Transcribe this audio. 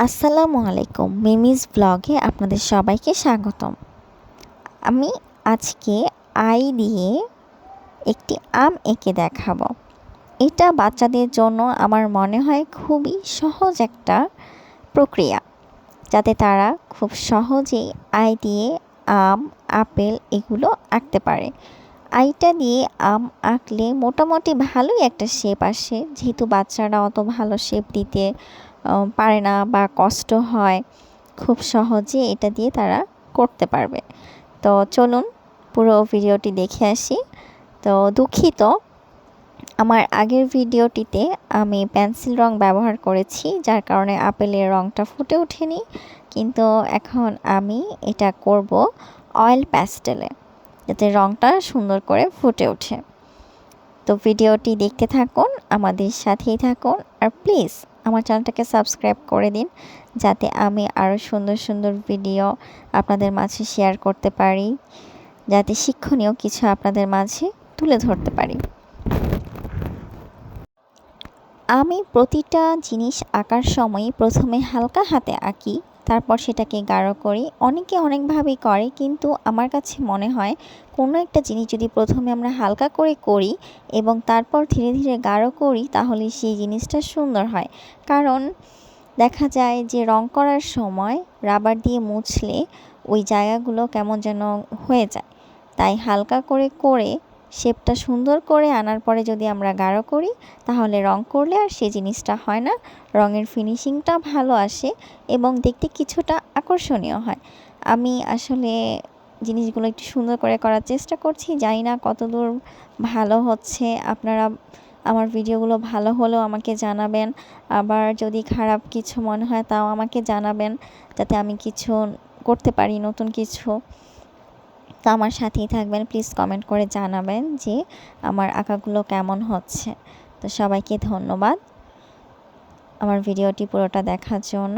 আসসালামু আলাইকুম, মিমিস ব্লগে আপনাদের সবাইকে স্বাগতম। আমি আজকে আই দিয়ে একটি আম এঁকে দেখাবো। এটা বাচ্চাদের জন্য আমার মনে হয় খুবই সহজ একটা প্রক্রিয়া, যাতে তারা খুব সহজেই আই দিয়ে আম, আপেল এগুলো আঁকতে পারে। আইটা দিয়ে আম আঁকলে মোটামুটি ভালোই একটা শেপ আসে, যেহেতু বাচ্চারা অত ভালো শেপ দিতে পারে না বা কষ্ট হয়, খুব সহজে এটা দিয়ে তারা করতে পারবে। তো চলুন পুরো ভিডিওটি দেখে আসি। তো দুঃখিত, আমার আগের ভিডিওটিতে আমি পেন্সিল রং ব্যবহার করেছি, যার কারণে আপেলের রংটা ফুটে ওঠেনি, কিন্তু এখন আমি এটা করব অয়েল প্যাস্টেলে, যাতে রংটা সুন্দর করে ফুটে ওঠে। তো ভিডিওটি দেখতে থাকুন, আমাদের সাথেই থাকুন, আর প্লিজ আমার চ্যানেলটাকে সাবস্ক্রাইব করে দিন, যাতে আমি আরও সুন্দর সুন্দর ভিডিও আপনাদের মাঝে শেয়ার করতে পারি, যাতে শিক্ষণীয় কিছু আপনাদের মাঝে তুলে ধরতে পারি। আমি প্রতিটা জিনিস আঁকার সময় প্রথমে হালকা হাতে আঁকি, তারপর সেটাকে গাঢ় করি। অনেকে অনেকভাবেই করে, কিন্তু আমার কাছে মনে হয় কোনো একটা জিনিস যদি প্রথমে আমরা হালকা করে করি এবং তারপর ধীরে ধীরে গাঢ় করি, তাহলে সেই জিনিসটা সুন্দর হয়। কারণ দেখা যায় যে রং করার সময় রাবার দিয়ে মুছলে ওই জায়গাগুলো কেমন যেন হয়ে যায়। তাই হালকা করে করে শেপটা সুন্দর করে আনার পরে যদি আমরা গাঢ় করি, তাহলে রং করলে আর সেই জিনিসটা হয় না, রঙের ফিনিশিংটা ভালো আসে এবং দেখতে কিছুটা আকর্ষণীয় হয়। আমি আসলে জিনিসগুলো একটু সুন্দর করে করার চেষ্টা করছি, জানি না কতদূর ভালো হচ্ছে। আপনারা আমার ভিডিওগুলো ভালো হলেও আমাকে জানাবেন, আবার যদি খারাপ কিছু মনে হয় তাও আমাকে জানাবেন, যাতে আমি কিছু করতে পারি, নতুন কিছু। তো আমার সাথেই থাকবেন, প্লিজ কমেন্ট করে জানাবেন যে আমার আঁকাগুলো কেমন হচ্ছে। তো সবাইকে ধন্যবাদ আমার ভিডিওটি পুরোটা দেখার জন্য।